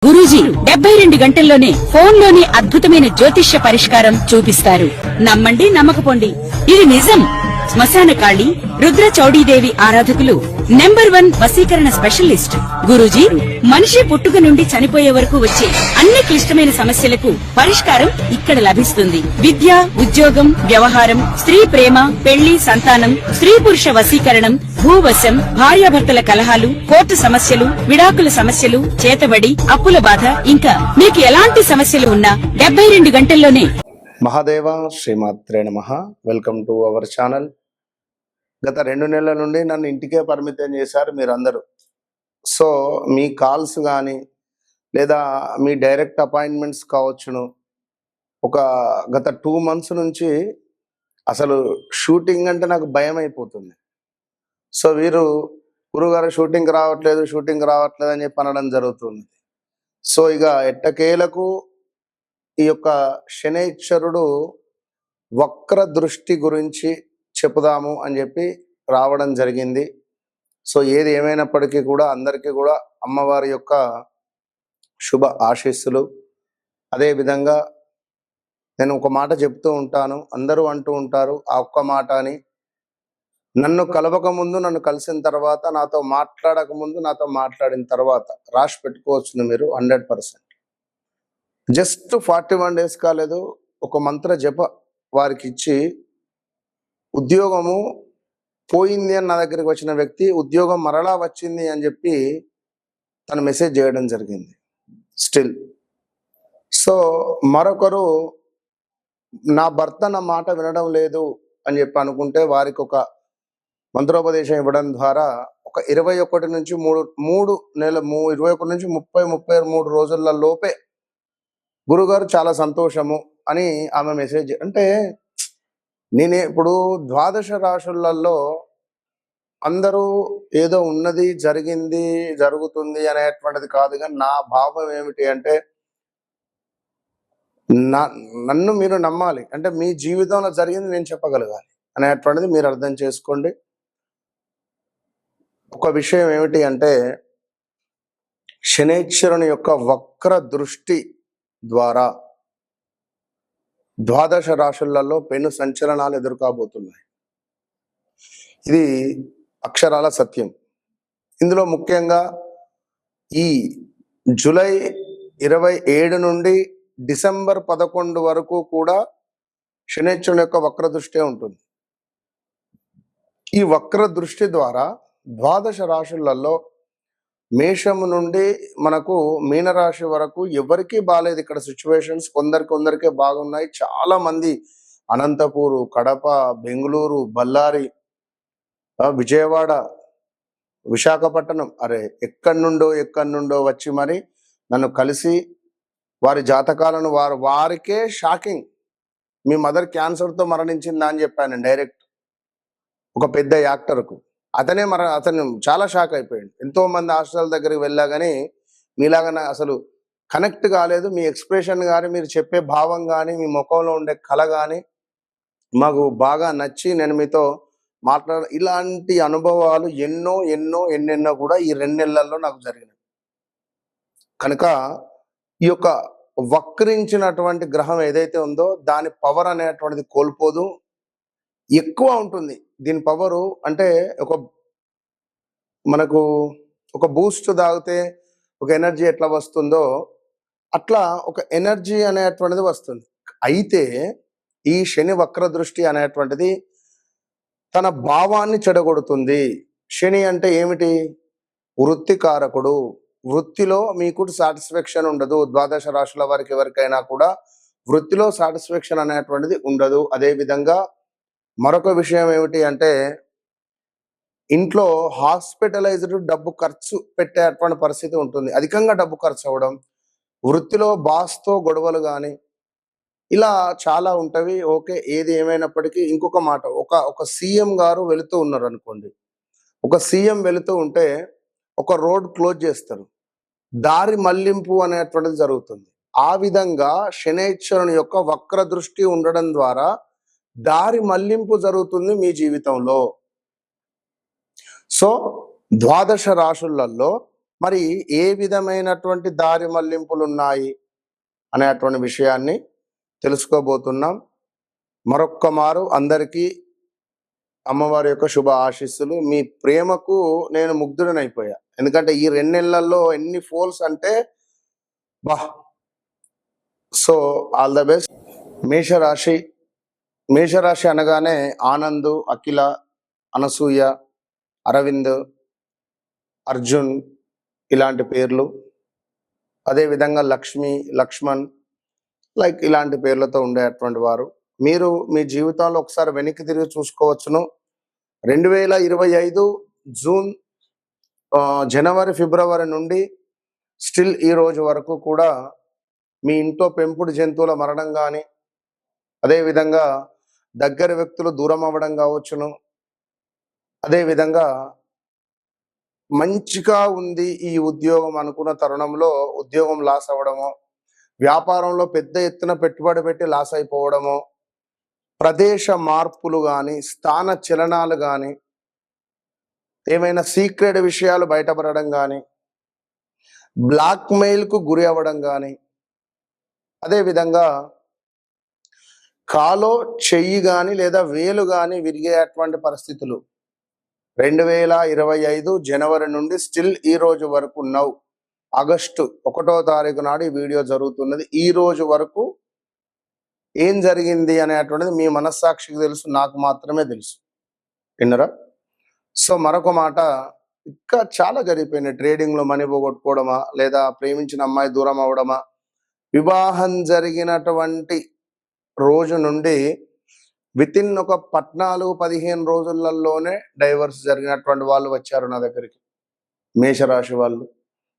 గురూజీ 72 గంటల్లోనే ఫోన్ లోని అద్భుతమైన జ్యోతిష్య పరిష్కారం చూపిస్తారు. నమ్మండి, నమ్మకపోండి, ఇది నిజం. శ్మశాన కాళి రుద్ర చౌడీదేవి ఆరాధకులు నంబర్ 1 వశీకరణ స్పెషలిస్ట్ గురూజీ. మనిషి పుట్టుక నుండి చనిపోయే వరకు వచ్చే అన్ని క్లిష్టమైన సమస్యలకు పరిష్కారం ఇక్కడ లభిస్తుంది. విద్య, ఉద్యోగం, వ్యవహారం, స్త్రీ ప్రేమ, పెళ్లి, సంతానం, స్త్రీ పురుష వశీకరణం, భూవశం, భార్యాభర్తల కలహాలు, కోర్టు సమస్యలు, విడాకుల సమస్యలు, చేతబడి, అప్పుల బాధ, ఇంకా మీకు ఎలాంటి సమస్యలు ఉన్నా 72 గంటల్లోనే. మహాదేవ శ్రీమాత్రే నమః. Welcome to our channel. గత 2 నెలల నుండి నన్ను ఇంటికే పరిమితం చేశారు మీరందరూ. సో మీ కాల్స్ కానీ లేదా మీ డైరెక్ట్ అపాయింట్మెంట్స్ కావచ్చును. గత 2 months నుంచి అసలు షూటింగ్ అంటే నాకు భయం అయిపోతుంది. సో వీరు గురుగారు షూటింగ్ రావట్లేదు అని చెప్పి అనడం జరుగుతుంది. సో ఇక ఎట్టకేలకు ఈ యొక్క శనైశ్వరుడు వక్ర దృష్టి గురించి చెప్పుదాము అని చెప్పి రావడం జరిగింది. సో ఏది ఏమైనప్పటికీ కూడా అందరికీ కూడా అమ్మవారి యొక్క శుభ ఆశీస్సులు. అదేవిధంగా నేను ఒక మాట చెప్తూ ఉంటాను, అందరూ అంటూ ఉంటారు ఆ ఒక్క మాట అని. నన్ను కలవక ముందు, నన్ను కలిసిన తర్వాత, నాతో మాట్లాడక ముందు, నాతో మాట్లాడిన తర్వాత రాసి పెట్టుకోవచ్చు మీరు 100%. జస్ట్ 41 days కాలేదు, ఒక మంత్ర జప వారికి ఇచ్చి ఉద్యోగము పోయింది అని నా దగ్గరికి వచ్చిన వ్యక్తి ఉద్యోగం మరలా వచ్చింది అని చెప్పి తను మెసేజ్ చేయడం జరిగింది స్టిల్. సో మరొకరు నా భర్త నా మాట వినడం లేదు అని చెప్పి అనుకుంటే వారికి ఒక మంత్రోపదేశం ఇవ్వడం ద్వారా ఒక 21 నుంచి 33 రోజుల లోపే గురుగారు చాలా సంతోషము అని ఆమె మెసేజ్. అంటే నేనే ఇప్పుడు 12 రాశులలో అందరూ ఏదో ఉన్నది, జరిగింది, జరుగుతుంది అనేటువంటిది కాదు. కానీ నా భావం ఏమిటి అంటే నన్ను మీరు నమ్మాలి. అంటే మీ జీవితంలో జరిగింది నేను చెప్పగలగాలి అనేటువంటిది మీరు అర్థం చేసుకోండి. ఒక విషయం ఏమిటి అంటే శనైశ్వరుని యొక్క వక్ర దృష్టి ద్వారా 12 రాశులలో పెను సంచలనాలు ఎదుర్కోబోతున్నాయి. ఇది అక్షరాల సత్యం. ఇందులో ముఖ్యంగా ఈ జూలై 27 నుండి డిసెంబర్ 11 వరకు కూడా శనైశ్వరుని యొక్క వక్ర దృష్టి ఉంటుంది. ఈ వక్ర దృష్టి ద్వారా 12 రాశులలో మేషము నుండి మనకు మీనరాశి వరకు ఎవరికి బాలేదు. ఇక్కడ సిచ్యువేషన్స్ కొందరికే బాగున్నాయి. చాలా మంది అనంతపూరు, కడప, బెంగళూరు, బళ్ళారి, విజయవాడ, విశాఖపట్నం, ఎక్కడి నుండో వచ్చి మరి నన్ను కలిసి వారి జాతకాలను వారికే షాకింగ్. మీ మదర్ క్యాన్సర్తో మరణించిందా అని చెప్పాను డైరెక్ట్ ఒక పెద్ద యాక్టర్కు. అతను చాలా షాక్ అయిపోయాడు. ఎంతో మంది హాస్పిటల్ దగ్గరికి వెళ్ళా కానీ మీలాగా అసలు కనెక్ట్ కాలేదు. మీ ఎక్స్ప్రెషన్ కానీ, మీరు చెప్పే భావం కానీ, మీ ముఖంలో ఉండే కళ కానీ మాకు బాగా నచ్చి నేను మీతో ఇలాంటి అనుభవాలు ఎన్నెన్నో కూడా ఈ 2 నెలల్లో నాకు జరిగినాయి. కనుక ఈ యొక్క వక్రించినటువంటి గ్రహం ఏదైతే ఉందో దాని పవర్ అనేటువంటిది కోల్పోదు, ఎక్కువ ఉంటుంది. దీని పవరు అంటే మనకు ఒక బూస్ట్ తాగితే ఒక ఎనర్జీ ఎట్లా వస్తుందో అట్లా ఒక ఎనర్జీ అనేటువంటిది వస్తుంది. అయితే ఈ శని వక్ర దృష్టి అనేటువంటిది తన భావాన్ని చెడగొడుతుంది. శని అంటే ఏమిటి? వృత్తికారకుడు. వృత్తిలో మీకు సాటిస్ఫాక్షన్ ఉండదు. 12 రాశుల వారికి ఎవరికైనా కూడా వృత్తిలో సాటిస్ఫాక్షన్ అనేటువంటిది ఉండదు. అదేవిధంగా మరొక విషయం ఏమిటి అంటే ఇంట్లో హాస్పిటలైజ్డ్ డబ్బు ఖర్చు పెట్టేటువంటి పరిస్థితి ఉంటుంది. అధికంగా డబ్బు ఖర్చు అవ్వడం, వృత్తిలో బాస్తో గొడవలు కానీ ఇలా చాలా ఉంటవి. ఓకే, ఏది ఏమైనప్పటికీ ఇంకొక మాట, ఒక సీఎం గారు వెళుతూ ఉన్నారు అనుకోండి. ఒక సీఎం వెళుతూ ఉంటే ఒక రోడ్ క్లోజ్ చేస్తారు, దారి మళ్లింపు అనేటువంటిది జరుగుతుంది. ఆ విధంగా శనైశ్వరుని యొక్క వక్ర దృష్టి ఉండడం ద్వారా దారి మళ్లింపు జరుగుతుంది మీ జీవితంలో. సో 12 రాశులలో మరి ఏ విధమైనటువంటి దారి మళ్లింపులు ఉన్నాయి అనేటువంటి విషయాన్ని తెలుసుకోబోతున్నాం. మరొక్క మారు అందరికీ అమ్మవారి యొక్క శుభ ఆశీస్సులు. మీ ప్రేమకు నేను ముగ్ధుడనైపోయా. ఎందుకంటే ఈ 2 నెలల్లో ఎన్ని ఫోల్స్ అంటే బా. So all the best. మేషరాశి. మేషరాశి అనగానే ఆనంద్, అఖిల, అనసూయ, అరవింద్, అర్జున్ ఇలాంటి పేర్లు, అదేవిధంగా లక్ష్మి, లక్ష్మణ్ లైక్ ఇలాంటి పేర్లతో ఉండేటువంటి వారు. మీరు మీ జీవితంలో ఒకసారి వెనక్కి తిరిగి చూసుకోవచ్చును. 2025 జూన్, జనవరి, ఫిబ్రవరి నుండి స్టిల్ ఈ రోజు వరకు కూడా మీ ఇంట్లో పెంపుడు జంతువుల మరణం కానీ, అదేవిధంగా దగ్గర వ్యక్తులు దూరం అవ్వడం కావచ్చును, అదేవిధంగా మంచిగా ఉంది ఈ ఉద్యోగం అనుకున్న తరుణంలో ఉద్యోగం లాస్ అవ్వడము, వ్యాపారంలో పెద్ద ఎత్తున పెట్టుబడి పెట్టి లాస్ అయిపోవడము, ప్రదేశ మార్పులు కానీ, స్థాన చలనాలు కానీ, ఏమైనా సీక్రెట్ విషయాలు బయటపడడం కానీ, బ్లాక్మెయిల్కు గురి అవ్వడం కానీ, అదేవిధంగా కాలో చెయ్యి కానీ లేదా వేలు కానీ విరిగేటువంటి పరిస్థితులు 2025 జనవరి నుండి స్టిల్ ఈ రోజు వరకు ఆగస్టు 1వ తారీఖు నాడు ఈ వీడియో జరుగుతున్నది. ఈ రోజు వరకు ఏం జరిగింది అనేటువంటిది మీ మనస్సాక్షికి తెలుసు, నాకు మాత్రమే తెలుసు. విన్నరా? సో మరొక మాట, ఇంకా చాలా జరిగిపోయినాయి. ట్రేడింగ్లో మనీ పోగొట్టుకోవడమా, లేదా ప్రేమించిన అమ్మాయి దూరం అవడమా, వివాహం జరిగినటువంటి రోజు నుండి వితిన్ ఒక 14-15 రోజులలోనే డైవర్స్ జరిగినటువంటి వాళ్ళు వచ్చారు నా దగ్గరికి. మేషరాశి వాళ్ళు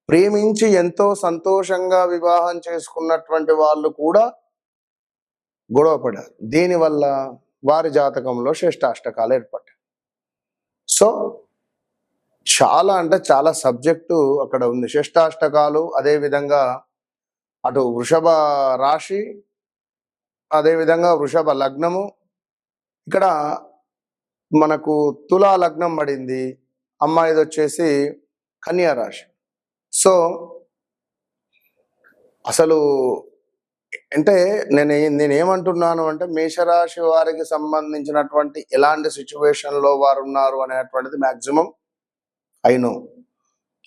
ప్రేమించి ఎంతో సంతోషంగా వివాహం చేసుకున్నటువంటి వాళ్ళు కూడా గొడవపడారు. దీనివల్ల వారి జాతకంలో శ్రేష్టాష్టకాలు ఏర్పడ్డాయి. సో చాలా అంటే చాలా సబ్జెక్టు అక్కడ ఉంది. శ్రేష్టాష్టకాలు, అదేవిధంగా అటు వృషభ రాశి, అదేవిధంగా వృషభ లగ్నము, ఇక్కడ మనకు తులా లగ్నం పడింది, అమ్మాయిది వచ్చేసి కన్యా రాశి. సో అసలు అంటే నేనేమంటున్నాను అంటే, మేషరాశి వారికి సంబంధించినటువంటి ఎలాంటి సిచ్యువేషన్లో వారు ఉన్నారు అనేటువంటిది మ్యాక్సిమం అయినో.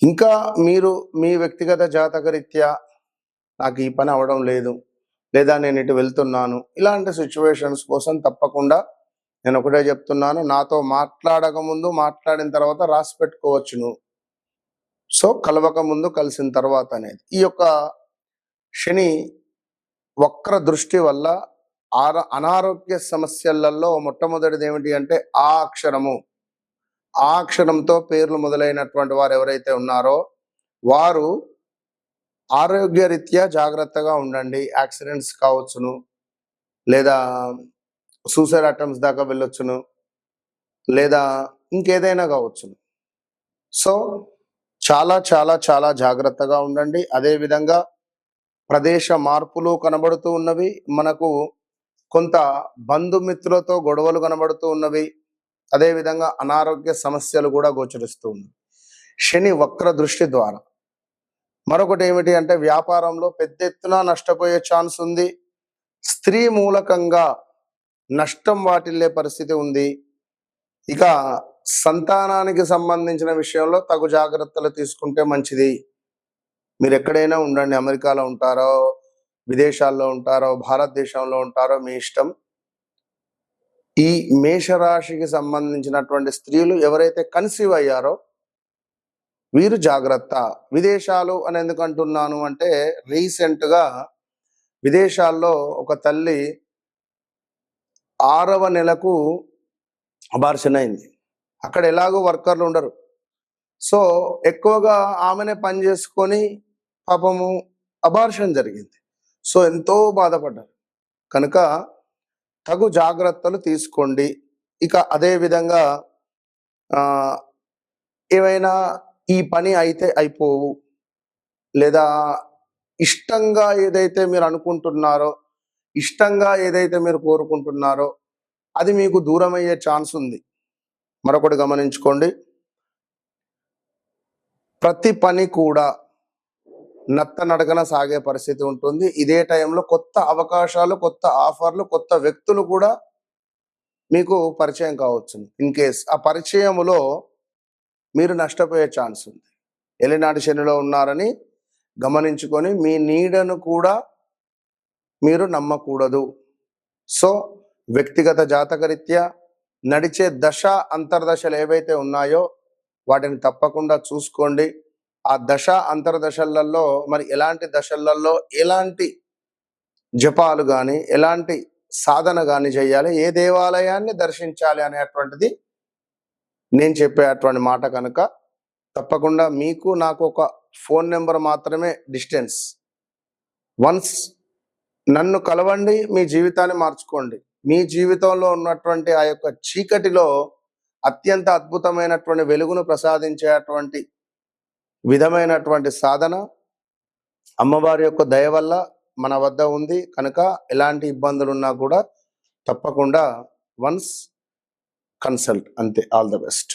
ఇంకా మీరు మీ వ్యక్తిగత జాతక రీత్యా నాకు ఈ పని అవడం లేదు, లేదా నేను ఇటు వెళ్తున్నాను, ఇలాంటి సిచ్యువేషన్స్ కోసం తప్పకుండా నేను ఒకటే చెప్తున్నాను, నాతో మాట్లాడక ముందు మాట్లాడిన తర్వాత రాసి పెట్టుకోవచ్చును. సో కలవక ముందు కలిసిన తర్వాత అనేది. ఈ యొక్క శని వక్ర దృష్టి వల్ల అనారోగ్య సమస్యలలో మొట్టమొదటిది ఏమిటి అంటే ఆ అక్షరంతో పేర్లు మొదలైనటువంటి వారు ఎవరైతే ఉన్నారో వారు ఆరోగ్య రీత్యా జాగ్రత్తగా ఉండండి. యాక్సిడెంట్స్ కావచ్చును, లేదా సూసైడ్ అటెంప్ట్స్ దాకా వెళ్ళొచ్చును, లేదా ఇంకేదైనా కావచ్చును. సో చాలా చాలా చాలా జాగ్రత్తగా ఉండండి. అదేవిధంగా ప్రదేశ మార్పులు కనబడుతూ ఉన్నవి, మనకు కొంత బంధుమిత్రులతో గొడవలు కనబడుతూ ఉన్నవి, అదేవిధంగా అనారోగ్య సమస్యలు కూడా గోచరిస్తూ ఉన్నాయి శని వక్ర దృష్టి ద్వారా. మరొకటి ఏమిటి అంటే, వ్యాపారంలో పెద్ద ఎత్తున నష్టపోయే ఛాన్స్ ఉంది. స్త్రీ మూలకంగా నష్టం వాటిల్లే పరిస్థితి ఉంది. ఇక సంతానానికి సంబంధించిన విషయంలో తగు జాగ్రత్తలు తీసుకుంటే మంచిది. మీరు ఎక్కడైనా ఉండండి, అమెరికాలో ఉంటారో, విదేశాల్లో ఉంటారో, భారతదేశంలో ఉంటారో, మీ ఇష్టం. ఈ మేషరాశికి సంబంధించినటువంటి స్త్రీలు ఎవరైతే కన్సీవ్ అయ్యారో వీరు జాగ్రత్త. విదేశాలు అని ఎందుకు అంటున్నాను అంటే, రీసెంట్గా విదేశాల్లో ఒక తల్లి 6వ నెలకు అబార్షన్ అయింది. అక్కడ ఎలాగో వర్కర్లు ఉండరు, సో ఎక్కువగా ఆమెనే పని చేసుకొని పాపము అబార్షన్ జరిగింది. సో ఎంతో బాధపడ్డారు. కనుక తగు జాగ్రత్తలు తీసుకోండి. ఇక అదే విధంగా ఏమైనా ఈ పని అయితే అయిపోవు, లేదా ఇష్టంగా ఏదైతే మీరు అనుకుంటున్నారో, ఇష్టంగా ఏదైతే మీరు కోరుకుంటున్నారో అది మీకు దూరం అయ్యే ఛాన్స్ ఉంది. మరొకటి గమనించుకోండి, ప్రతి పని కూడా నత్తనడకన సాగే పరిస్థితి ఉంటుంది. ఇదే టైంలో కొత్త అవకాశాలు, కొత్త ఆఫర్లు, కొత్త వ్యక్తులు కూడా మీకు పరిచయం కావచ్చు. ఇన్ కేస్ ఆ పరిచయములో మీరు నష్టపోయే ఛాన్స్ ఉంది. ఎలినాటి శనిలో ఉన్నారని గమనించుకొని మీ నీడను కూడా మీరు నమ్మకూడదు. సో వ్యక్తిగత జాతకరీత్యా నడిచే దశ అంతర్దశలు ఏవైతే ఉన్నాయో వాటిని తప్పకుండా చూసుకోండి. ఆ దశ అంతర్దశలలో మరి ఎలాంటి దశలలో ఎలాంటి జపాలు కానీ ఎలాంటి సాధన కానీ చేయాలి, ఏ దేవాలయాన్ని దర్శించాలి అనేటువంటిది నేను చెప్పేటువంటి మాట కనుక తప్పకుండా మీకు నాకు ఒక ఫోన్ నెంబర్ మాత్రమే డిస్టెన్స్. వన్స్ నన్ను కలవండి, మీ జీవితాన్ని మార్చుకోండి. మీ జీవితంలో ఉన్నటువంటి ఆ యొక్క చీకటిలో అత్యంత అద్భుతమైనటువంటి వెలుగును ప్రసాదించేటువంటి విధమైనటువంటి సాధన అమ్మవారి యొక్క దయ వల్ల మన వద్ద ఉంది కనుక ఎలాంటి ఇబ్బందులు ఉన్నా కూడా తప్పకుండా వన్స్ కన్సల్ట్. అంతే. All the best.